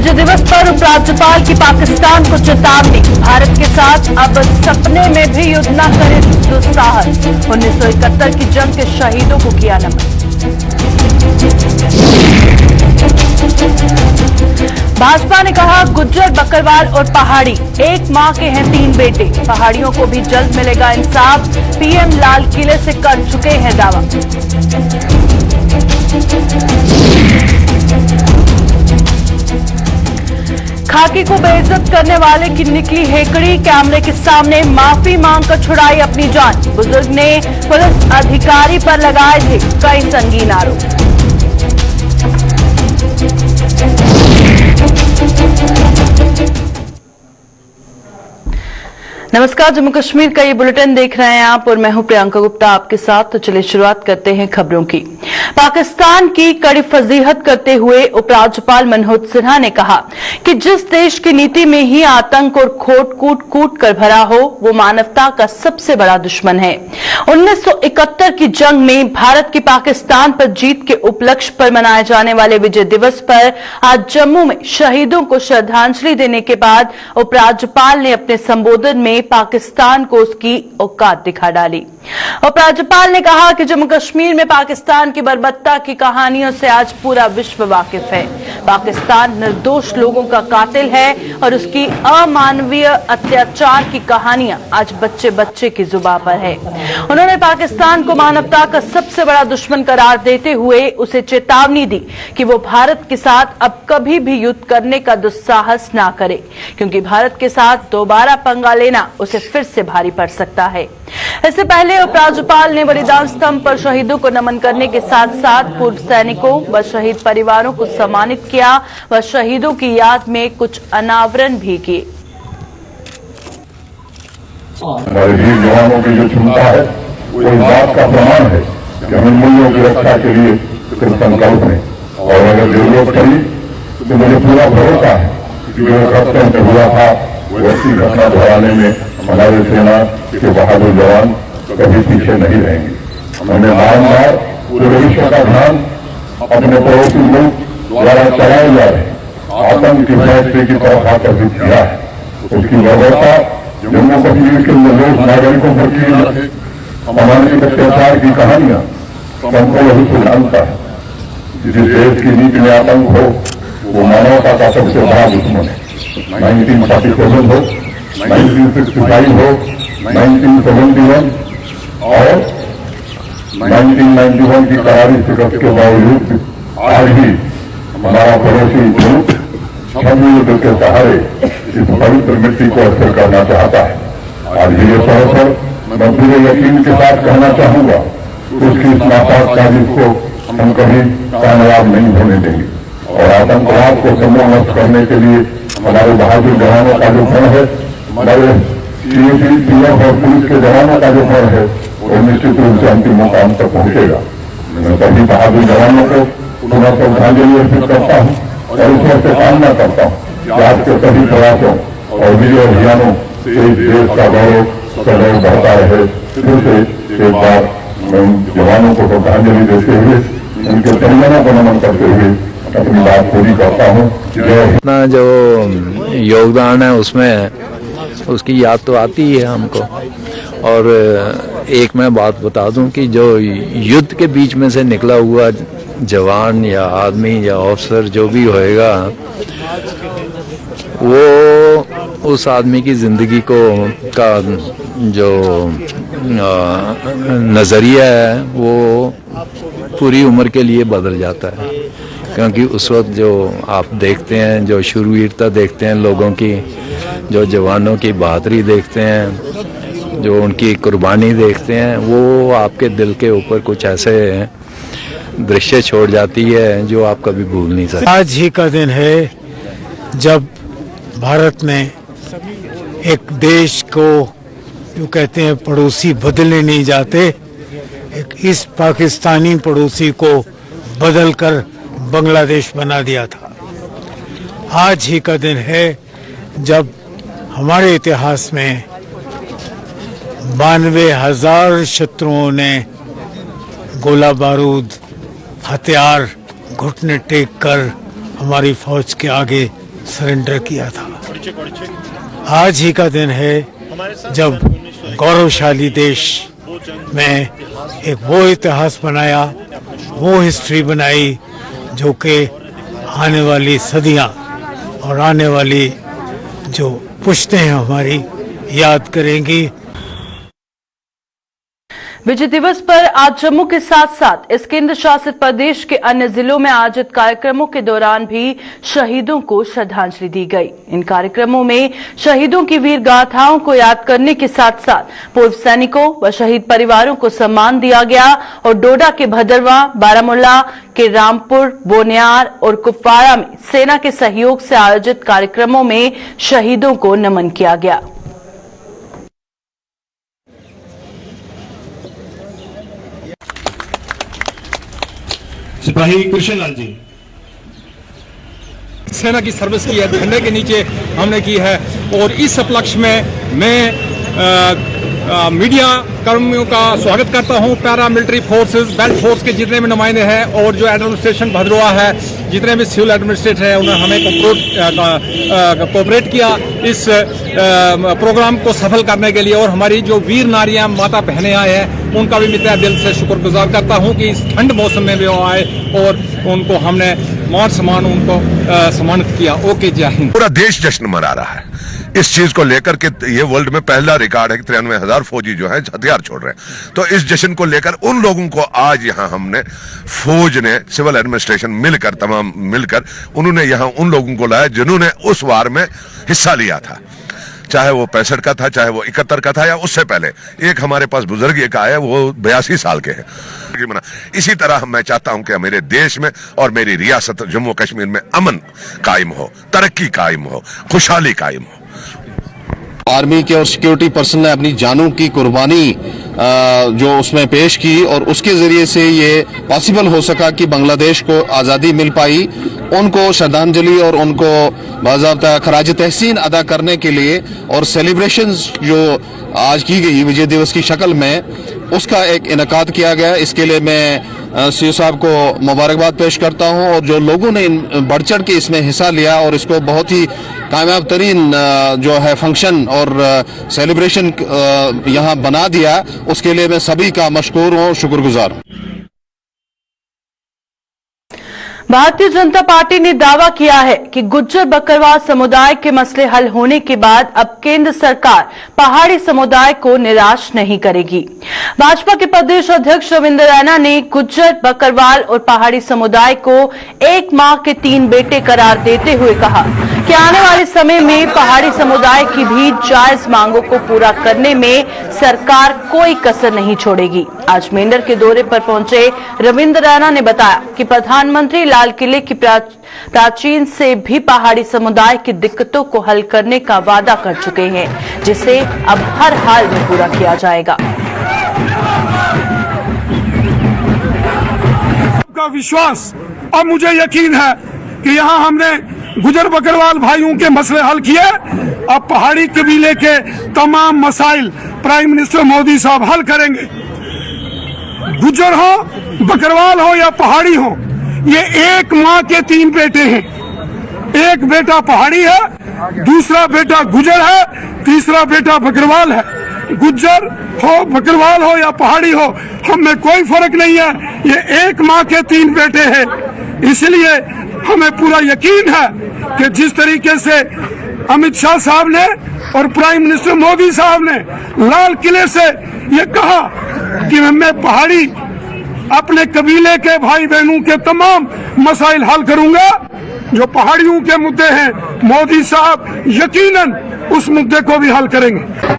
विजय दिवस पर उपराज्यपाल की पाकिस्तान को चेतावनी, भारत के साथ अब सपने में भी युद्ध न करे दुस्साहस। 1971 की जंग के शहीदों को किया नमन। भाजपा ने कहा, गुज्जर, बकरवाल और पहाड़ी एक मां के हैं 3 बेटे, पहाड़ियों को भी जल्द मिलेगा इंसाफ। पीएम लाल किले से कर चुके हैं दावा। खाकी को बेइज्जत करने वाले की निकली हेकड़ी, कैमरे के सामने माफी मांगकर छुड़ाई अपनी जान। बुजुर्ग ने पुलिस अधिकारी पर लगाए थे कई संगीन आरोप। नमस्कार, जम्मू कश्मीर का ये बुलेटिन देख रहे हैं आप और मैं हूं प्रियंका गुप्ता आपके साथ। तो चलिए शुरुआत करते हैं खबरों की। पाकिस्तान की कड़ी फजीहत करते हुए उपराज्यपाल मनोज सिन्हा ने कहा कि जिस देश की नीति में ही आतंक और खोट कूट कर भरा हो, वो मानवता का सबसे बड़ा दुश्मन है। 1971 की जंग में भारत की पाकिस्तान पर जीत के उपलक्ष्य पर मनाए जाने वाले विजय दिवस पर आज जम्मू में शहीदों को श्रद्धांजलि देने के बाद उपराज्यपाल ने अपने संबोधन में पाकिस्तान को उसकी औकात दिखा डाली। उपराज्यपाल ने कहा कि जम्मू कश्मीर में पाकिस्तान की बर्बरता की कहानियों से आज पूरा विश्व वाकिफ है। पाकिस्तान निर्दोष लोगों का कातिल है और उसकी अमानवीय अत्याचार की कहानियां आज बच्चे बच्चे की जुबान पर है। उन्होंने पाकिस्तान को मानवता का सबसे बड़ा दुश्मन करार देते हुए उसे चेतावनी दी कि वो भारत के साथ अब कभी भी युद्ध करने का दुस्साहस ना करे, क्योंकि भारत के साथ दोबारा पंगा लेना उसे फिर से भारी पड़ सकता है। इससे पहले उपराज्यपाल ने बलिदान स्तंभ पर शहीदों को नमन करने के साथ साथ पूर्व सैनिकों व शहीद परिवारों को सम्मानित किया व शहीदों की याद में कुछ अनावरण भी किए। हमारे वीर जवानों की जो क्षमता है वो इस बात का प्रमाण है कि हम इन मूल्यों की रक्षा के लिए संकल्प हैं। और अगर जरूरत पड़ी तो मुझे पूरा भरोसा है कि जो घटना से हुआ था वैसी घटना दोहराने में हमारे सेना के बहादुर जवान कभी पीछे नहीं रहेंगे। हमने बार-बार पूरे विश्व का ध्यान अपने पड़ोसी मुल्क द्वारा चलाए जा रहे आतंक की फैसले की तरफ आकर्षित किया है। उसकी बर्बरता जम्मू कश्मीर के निर्दोष नागरिकों पर की अमानवीय अत्याचार की कहानियां संपूर्ण विश्व जानता है। जिस देश की नीति में आतंक हो वो मानवता का सबसे बड़ा दुश्मन है। 1947 हो, 1965 हो, 1971 और 1991 की करारी शिकस्त के बावजूद आज भी हमारा पड़ोसी मुल्क छद्म युद्ध के सहारे इस पवित्र मिट्टी को अस्थिर करना चाहता है। आज भी इस अवसर मैं पूरे यकीन के साथ कहना चाहूंगा उसकी इस नापाक साजिश को हम कभी कामयाब नहीं होने देंगे। और आतंकवाद को समूह नष्ट करने के लिए हमारे बहादुर जवानों का जो फंड है, हमारे सीएपीएफ और पुलिस के जवानों का जो फंड है वो निश्चित रूप से अंतिम मुकाम तक पहुंचेगा। मैं सभी बहादुर जवानों को पुनः श्रद्धांजलि अर्पित करता हूँ और ईश्वर से कामना करता हूँ कि आपके सभी प्रयासों और विजय अभियानों से इस देश का गौरव सदैव बढ़ता रहे। फिर से एक बार मैं जवानों को श्रद्धांजलि देते हुए उनके परिजनों को नमन करते हुए अपनी बात पूरी करता हूँ। अपना जो योगदान है उसमें उसकी याद तो आती ही है हमको। और एक मैं बात बता दूं कि जो युद्ध के बीच में से निकला हुआ जवान या आदमी या अफसर जो भी होएगा, वो उस आदमी की जिंदगी को का जो नजरिया है वो पूरी उम्र के लिए बदल जाता है। क्योंकि उस वक्त जो आप देखते हैं, जो शूरवीरता देखते हैं लोगों की, जो जवानों की बहादुरी देखते हैं, जो उनकी कुर्बानी देखते हैं, वो आपके दिल के ऊपर कुछ ऐसे दृश्य छोड़ जाती है जो आप कभी भूल नहीं सकते। आज ही का दिन है जब भारत ने एक देश को, जो कहते हैं पड़ोसी बदलने नहीं जाते, एक इस पाकिस्तानी पड़ोसी को बदलकर बांग्लादेश बना दिया था। आज ही का दिन है जब हमारे इतिहास में 92,000 शत्रुओं ने गोला बारूद हथियार घुटने टेक कर हमारी फौज के आगे सरेंडर किया था। आज ही का दिन है जब गौरवशाली देश में एक वो इतिहास बनाया, वो हिस्ट्री बनाई जो कि आने वाली सदियां और आने वाली जो पुश्तें हमारी याद करेंगी। विजय दिवस पर आज जम्मू के साथ साथ इस केंद्र शासित प्रदेश के अन्य जिलों में आयोजित कार्यक्रमों के दौरान भी शहीदों को श्रद्धांजलि दी गई। इन कार्यक्रमों में शहीदों की वीर गाथाओं को याद करने के साथ साथ पूर्व सैनिकों व शहीद परिवारों को सम्मान दिया गया और डोडा के भदरवा, बारामूला के रामपुर, बोनियार और कुपवाड़ा में सेना के सहयोग से आयोजित कार्यक्रमों में शहीदों को नमन किया गया। सिपाही कृष्णलाल जी, सेना की सर्विस की है, झंडे के नीचे हमने की है और इस उपलक्ष्य में मैं मीडिया कर्मियों का स्वागत करता हूं। Para military forces, belt force के जितने भी नुमाइंदे हैं और जो एडमिनिस्ट्रेशन भद्रवा है, जितने भी सिविल एडमिनिस्ट्रेटर है, उन्होंने हमें कोऑपरेट किया इस प्रोग्राम को सफल करने के लिए। और हमारी जो वीर नारियां, माता बहनें आए हैं, उनका भी मैं तहे दिल से शुक्रगुजार करता हूं कि इस ठंड मौसम में भी वो आए और उनको हमने मान सम्मान उनको सम्मानित किया। ओके, जय हिंद। पूरा देश जश्न मना रहा है इस चीज को लेकर के। ये वर्ल्ड में पहला रिकॉर्ड है कि 93,000 फौजी जो है हथियार छोड़ रहे हैं। तो इस जश्न को लेकर उन लोगों को आज यहाँ हमने, फौज ने, सिविल एडमिनिस्ट्रेशन मिलकर, तमाम मिलकर उन्होंने यहाँ उन लोगों को लाया जिन्होंने उस वार में हिस्सा लिया था, चाहे वो 65 का था, चाहे वो 71 का था या उससे पहले। एक हमारे पास बुजुर्ग एक आया, वो 82 साल के हैं। इसी तरह मैं चाहता हूं कि मेरे देश में और मेरी रियासत जम्मू कश्मीर में अमन कायम हो, तरक्की कायम हो, खुशहाली कायम हो। आर्मी के और सिक्योरिटी पर्सन ने अपनी जानों की कुर्बानी जो उसमें पेश की और उसके जरिए से ये पॉसिबल हो सका कि बांग्लादेश को आज़ादी मिल पाई। उनको श्रद्धांजलि और उनको बाज़ाब्ता खराज तहसीन अदा करने के लिए और सेलिब्रेशंस जो आज की गई विजय दिवस की शक्ल में, उसका एक इनकाद किया गया। इसके लिए मैं सीओ साहब को मुबारकबाद पेश करता हूं और जो लोगों ने बढ़ चढ़ के इसमें हिस्सा लिया और इसको बहुत ही कामयाब तरीन जो है फंक्शन और सेलिब्रेशन यहाँ बना दिया, उसके लिए मैं सभी का मशकूर हूँ, शुक्रगुजार हूँ। भारतीय जनता पार्टी ने दावा किया है कि गुज्जर बकरवाल समुदाय के मसले हल होने के बाद अब केंद्र सरकार पहाड़ी समुदाय को निराश नहीं करेगी। भाजपा के प्रदेश अध्यक्ष रविंद्र रैना ने गुज्जर, बकरवाल और पहाड़ी समुदाय को एक मां के 3 बेटे करार देते हुए कहा कि आने वाले समय में पहाड़ी समुदाय की भी जायज मांगों को पूरा करने में सरकार कोई कसर नहीं छोड़ेगी। आज मेंढर के दौरे पर पहुंचे रविंद्र रैना ने बताया कि प्रधानमंत्री लाल किले की प्राचीन से भी पहाड़ी समुदाय की दिक्कतों को हल करने का वादा कर चुके हैं, जिसे अब हर हाल में पूरा किया जाएगा। का विश्वास, अब मुझे यकीन है कि यहाँ हमने गुजर बकरवाल भाइयों के मसले हल किए। अब पहाड़ी कबीले के तमाम मसाइल प्राइम मिनिस्टर मोदी साहब हल करेंगे। गुजर हो, बकरवाल हो या पहाड़ी हो, ये एक माँ के 3 बेटे हैं। एक बेटा पहाड़ी है, दूसरा बेटा गुजर है, तीसरा बेटा बकरवाल है। गुज्जर हो, बकरवाल हो या पहाड़ी हो, हमें कोई फर्क नहीं है, ये एक माँ के 3 बेटे हैं। इसलिए हमें पूरा यकीन है कि जिस तरीके से अमित शाह साहब ने और प्राइम मिनिस्टर मोदी साहब ने लाल किले से ये कहा कि मैं पहाड़ी अपने कबीले के भाई बहनों के तमाम मसाइल हल करूंगा, जो पहाड़ियों के मुद्दे हैं, मोदी साहब यकीनन उस मुद्दे को भी हल करेंगे।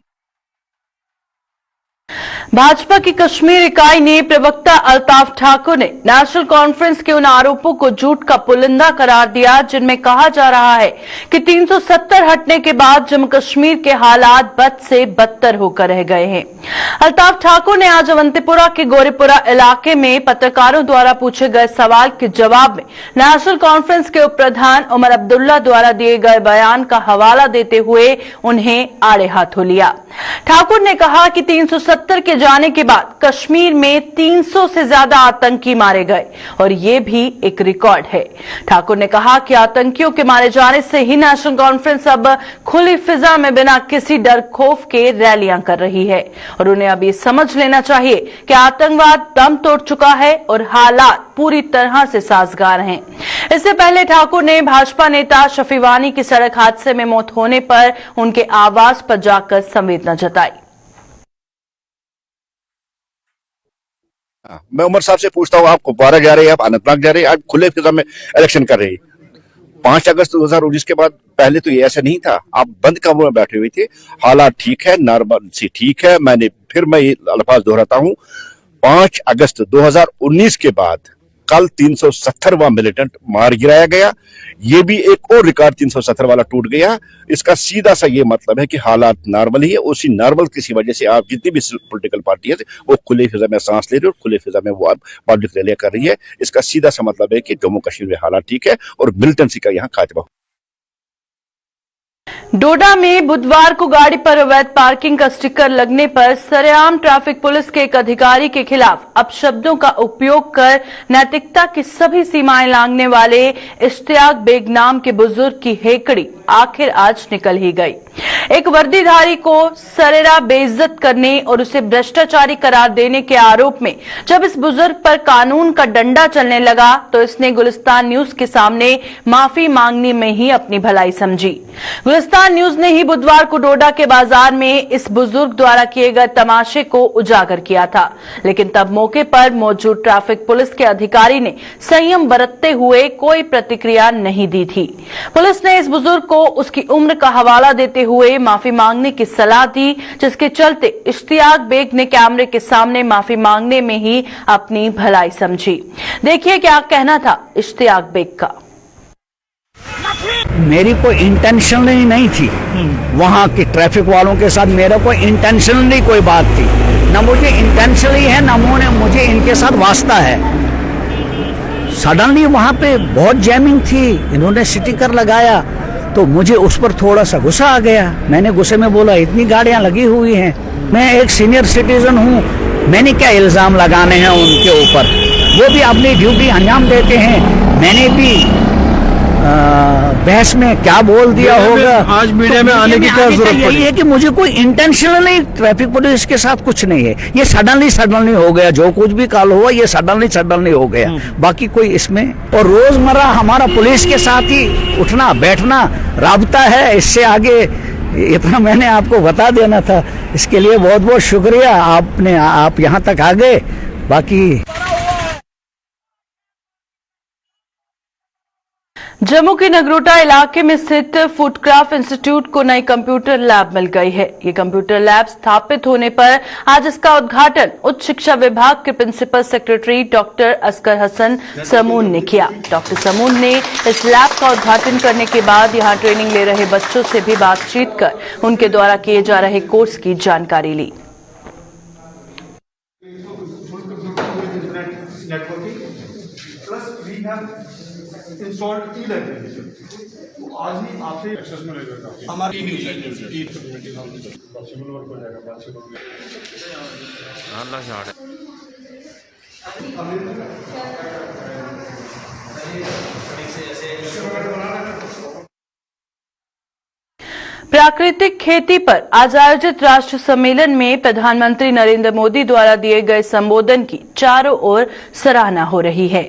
भाजपा की कश्मीर इकाई ने प्रवक्ता अल्ताफ ठाकुर ने नेशनल कॉन्फ्रेंस के उन आरोपों को झूठ का पुलिंदा करार दिया जिनमें कहा जा रहा है कि 370 हटने के बाद जम्मू कश्मीर के हालात बद से बदतर होकर रह गए हैं। अल्ताफ ठाकुर ने आज अवंतीपुरा के गोरेपुरा इलाके में पत्रकारों द्वारा पूछे गए सवाल के जवाब में नेशनल कॉन्फ्रेंस के उप प्रधान उमर अब्दुल्ला द्वारा दिए गए बयान का हवाला देते हुए उन्हें आड़े हाथों लिया। ठाकुर ने कहा कि 370 के जाने के बाद कश्मीर में 300 से ज्यादा आतंकी मारे गए और ये भी एक रिकॉर्ड है। ठाकुर ने कहा कि आतंकियों के मारे जाने से ही नेशनल कॉन्फ्रेंस अब खुली फिजा में बिना किसी डर खौफ के रैलियां कर रही है और उन्हें अब ये समझ लेना चाहिए कि आतंकवाद दम तोड़ चुका है और हालात पूरी तरह से साजगार हैं। इससे पहले ठाकुर ने भाजपा नेता शफी वानी की सड़क हादसे में मौत होने पर उनके आवास पर जाकर संवेदना जताई। मैं उमर साहब से पूछता हूँ, आप कुपवारा जा रहे हैं, आप अनंतनाग जा रहे हैं, आप खुले फिजा में इलेक्शन कर रहे हैं। 5 अगस्त 2019 के बाद पहले तो ये ऐसा नहीं था, आप बंद काबू में बैठे हुए थे। हालात ठीक है, नॉर्मल सी ठीक है। मैं ये अल्फाज दोहराता हूँ, 5 अगस्त 2019 के बाद कल 370वां मिलिटेंट मार गिराया गया। ये भी एक और रिकॉर्ड 370 वाला टूट गया। इसका सीधा सा ये मतलब है कि हालात नॉर्मल ही है। उसी नॉर्मल किसी वजह से आप जितनी भी पॉलिटिकल पार्टी है वो खुले फिजा में सांस ले रही है और खुले फिजा में वो पब्लिक रैलियां कर रही है। इसका सीधा सा मतलब है कि जम्मू कश्मीर में हालात ठीक है और मिलिटेंसी का यहाँ खात्मा। डोडा में बुधवार को गाड़ी पर अवैध पार्किंग का स्टिकर लगने पर सरेआम ट्रैफिक पुलिस के एक अधिकारी के खिलाफ अपशब्दों का उपयोग कर नैतिकता की सभी सीमाएं लांघने वाले इश्तियाक बेग नाम के बुजुर्ग की हेकड़ी आखिर आज निकल ही गई। एक वर्दीधारी को सरेरा बेइज्जत करने और उसे भ्रष्टाचारी करार देने के आरोप में जब इस बुजुर्ग पर कानून का डंडा चलने लगा तो इसने गुलिस्तान न्यूज के सामने माफी मांगने में ही अपनी भलाई समझी। गुलिस्तान न्यूज ने ही बुधवार को डोडा के बाजार में इस बुजुर्ग द्वारा किए गए तमाशे को उजागर किया था, लेकिन तब मौके पर मौजूद ट्रैफिक पुलिस के अधिकारी ने संयम बरतते हुए कोई प्रतिक्रिया नहीं दी थी। पुलिस ने इस बुजुर्ग को उसकी उम्र का हवाला देते हुए माफी मांगने की सलाह दी, जिसके चलते इश्तियाक बेग ने कैमरे के सामने माफी मांगने में ही अपनी भलाई समझी। देखिए क्या कहना था इश्तियाक बेग का। मेरी कोई इंटेंशनली नहीं थी, वहाँ के ट्रैफिक वालों के साथ मेरा कोई इंटेंशनली कोई बात थी, न मुझे इंटेंशनली है न मुझे इनके साथ वास्ता है। सडनली वहाँ पे बहुत जैमिंग थी, इन्होंने स्टिकर लगाया तो मुझे उस पर थोड़ा सा गुस्सा आ गया। मैंने गुस्से में बोला इतनी गाड़ियां लगी हुई हैं, मैं एक सीनियर सिटीजन हूँ, मैंने क्या इल्जाम लगाने हैं उनके ऊपर, वो भी अपनी ड्यूटी अंजाम देते हैं। मैंने भी बहस में क्या बोल दिया होगा, आज मीडिया में आने की क्या जरूरत यही है कि मुझे कोई इंटेंशनली ट्रैफिक पुलिस के साथ कुछ नहीं है, ये सडनली हो गया। जो कुछ भी कॉल हुआ ये सडनली हो गया, बाकी कोई इसमें। और रोजमर्रा हमारा पुलिस के साथ ही उठना बैठना राबता है, इससे आगे इतना मैंने आपको बता देना था। इसके लिए बहुत बहुत शुक्रिया, आप यहाँ तक आ गए। बाकी जम्मू के नगरोटा इलाके में स्थित फूडक्राफ्ट इंस्टीट्यूट को नई कंप्यूटर लैब मिल गई है। ये कंप्यूटर लैब स्थापित होने पर आज इसका उद्घाटन उच्च शिक्षा विभाग के principal secretary doctor Asghar Hasan Samoon ने किया। डॉक्टर समून ने इस लैब का उद्घाटन करने के बाद यहां ट्रेनिंग ले रहे बच्चों से भी बातचीत कर उनके द्वारा किए जा रहे कोर्स की जानकारी ली। इंस्टॉल्ड ई-लाइब्रेरी, तो आज ही आपसे एक्सेस में लगेगा हमारी पॉसिबल वर्क हो जाएगा। प्राकृतिक खेती पर आज आयोजित राष्ट्रीय सम्मेलन में प्रधानमंत्री नरेंद्र मोदी द्वारा दिए गए संबोधन की चारों ओर सराहना हो रही है।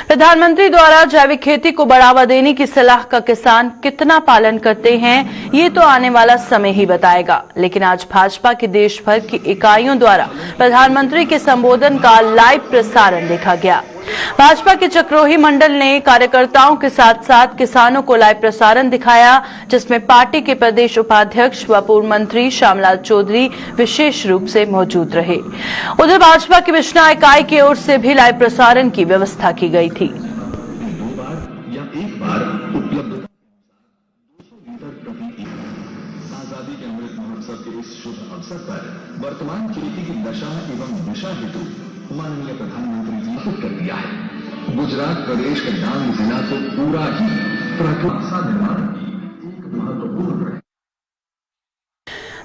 प्रधानमंत्री द्वारा जैविक खेती को बढ़ावा देने की सलाह का किसान कितना पालन करते हैं ये तो आने वाला समय ही बताएगा, लेकिन आज भाजपा के देश भर की इकाइयों द्वारा प्रधानमंत्री के संबोधन का लाइव प्रसारण देखा गया। भाजपा के चक्रोही मंडल ने कार्यकर्ताओं के साथ साथ किसानों को लाइव प्रसारण दिखाया, जिसमें पार्टी के प्रदेश उपाध्यक्ष व पूर्व मंत्री श्यामलाल चौधरी विशेष रूप से मौजूद रहे। उधर भाजपा की बिश्नोई इकाई की ओर से भी लाइव प्रसारण की व्यवस्था की गई थी। आजादी के अमृत महोत्सव के इस शुभ अवसर पर वर्तमान खेती की दशा एवं दिशा हेतु माननीय प्रधानमंत्री जी ने कर दिया है। गुजरात प्रदेश का डांग जिला तो पूरा ही प्राकृतिक निर्माण की एक महत्वपूर्ण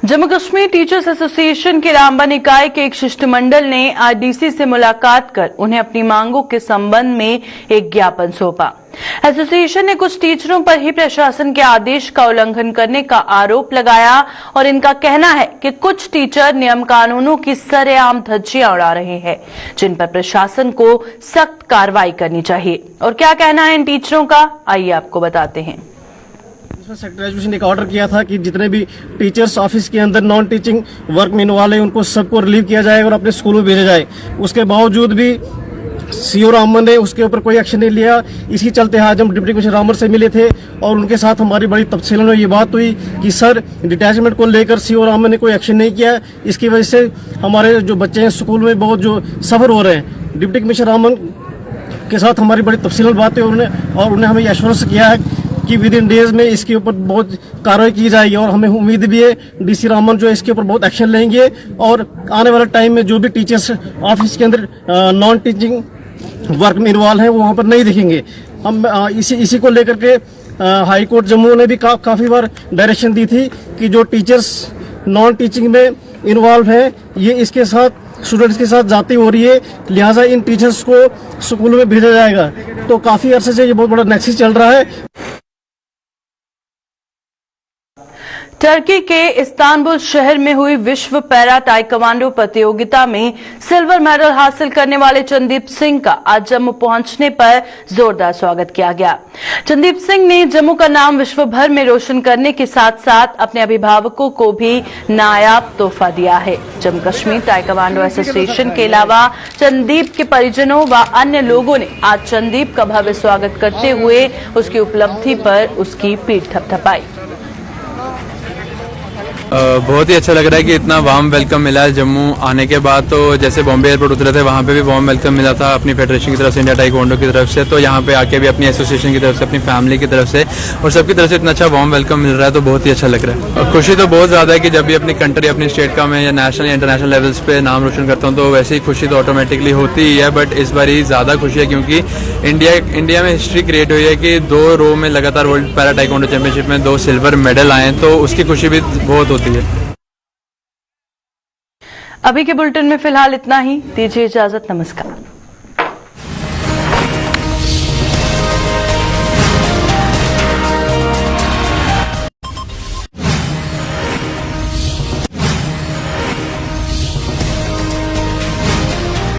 जम्मू कश्मीर टीचर्स एसोसिएशन के रामबन इकाई के एक शिष्टमंडल ने आज डीसी से मुलाकात कर उन्हें अपनी मांगों के संबंध में एक ज्ञापन सौंपा। एसोसिएशन ने कुछ टीचरों पर ही प्रशासन के आदेश का उल्लंघन करने का आरोप लगाया और इनका कहना है कि कुछ टीचर नियम कानूनों की सरेआम धज्जियां उड़ा रहे हैं, जिन पर प्रशासन को सख्त कार्रवाई करनी चाहिए। और क्या कहना है इन टीचरों का, आइए आपको बताते हैं। सेक्रेटरी एजुकेशन ने एक ऑर्डर किया था कि जितने भी टीचर्स ऑफिस के अंदर नॉन टीचिंग वर्क में इन्वॉल्व है उनको सबको रिलीव किया जाएगा और अपने स्कूलों में भेजा जाए। उसके बावजूद भी सीओ रामन ने उसके ऊपर कोई एक्शन नहीं लिया। इसी चलते आज हम डिप्टी कमिश्नर रामन से मिले थे और उनके साथ हमारी बड़ी तफसील में ये बात हुई कि सर डिटैचमेंट को लेकर सीओ रामन ने कोई एक्शन नहीं किया। इसकी वजह से हमारे जो बच्चे हैं स्कूल में बहुत जो सफर हो रहे हैं। डिप्टी कमिश्नर रामन के साथ हमारी बड़ी तफसील बातें और उन्हें हमें एश्योरेंस किया है कि विद इन डेज में इसके ऊपर बहुत कार्रवाई की जाएगी और हमें उम्मीद भी है डीसी रामन जो है इसके ऊपर बहुत एक्शन लेंगे और आने वाले टाइम में जो भी टीचर्स ऑफिस के अंदर नॉन टीचिंग वर्क में इन्वॉल्व हैं वो वहाँ पर नहीं दिखेंगे। हम इसी को लेकर के हाई कोर्ट जम्मू ने भी काफ़ी बार डायरेक्शन दी थी कि जो टीचर्स नॉन टीचिंग में इन्वॉल्व हैं ये इसके साथ स्टूडेंट्स के साथ जाती हो रही है, लिहाजा इन टीचर्स को स्कूलों में भेजा जाएगा। तो काफ़ी अरसे से ये बहुत बड़ा नेक्सस चल रहा है। टर्की के इस्तांबुल शहर में हुई विश्व पैरा ताइक्वांडो प्रतियोगिता में सिल्वर मेडल हासिल करने वाले चंदीप सिंह का आज जम्मू पहुंचने पर जोरदार स्वागत किया गया। चंदीप सिंह ने जम्मू का नाम विश्व भर में रोशन करने के साथ साथ अपने अभिभावकों को भी नायाब तोहफा दिया है। जम्मू कश्मीर ताइक्वांडो एसोसिएशन के अलावा चंदीप के परिजनों व अन्य लोगों ने आज चंदीप का भव्य स्वागत करते हुए उसकी उपलब्धि पर उसकी पीठ थपथपाई। बहुत ही अच्छा लग रहा है कि इतना वार्म वेलकम मिला है जम्मू आने के बाद। तो जैसे बॉम्बे एयरपोर्ट उतरे थे वहाँ पे भी वार्म वेलकम मिला था अपनी फेडरेशन की तरफ से, इंडिया ताइक्वांडो की तरफ से। तो यहाँ पे आके भी अपनी एसोसिएशन की तरफ से, अपनी फैमिली की तरफ से और सबकी तरफ से इतना अच्छा वार्म वेलकम मिल रहा है तो बहुत ही अच्छा लग रहा है। और खुशी तो बहुत ज़्यादा है कि जब भी अपनी कंट्री, अपनी स्टेट का मैं या नेशनल या इंटरनेशनल लेवल्स पे नाम रोशन करता हूँ तो वैसे ही खुशी तो ऑटोमेटिकली होती ही है, बट इस बार ही ज़्यादा खुशी है क्योंकि इंडिया में हिस्ट्री क्रिएट हुई है कि 2 रो में लगातार वर्ल्ड पैरा ताइक्वांडो चैंपियनशिप में 2 सिल्वर मेडल आए, तो उसकी खुशी भी बहुत होती है। अभी के बुलेटिन में फिलहाल इतना ही, दीजिए इजाजत, नमस्कार।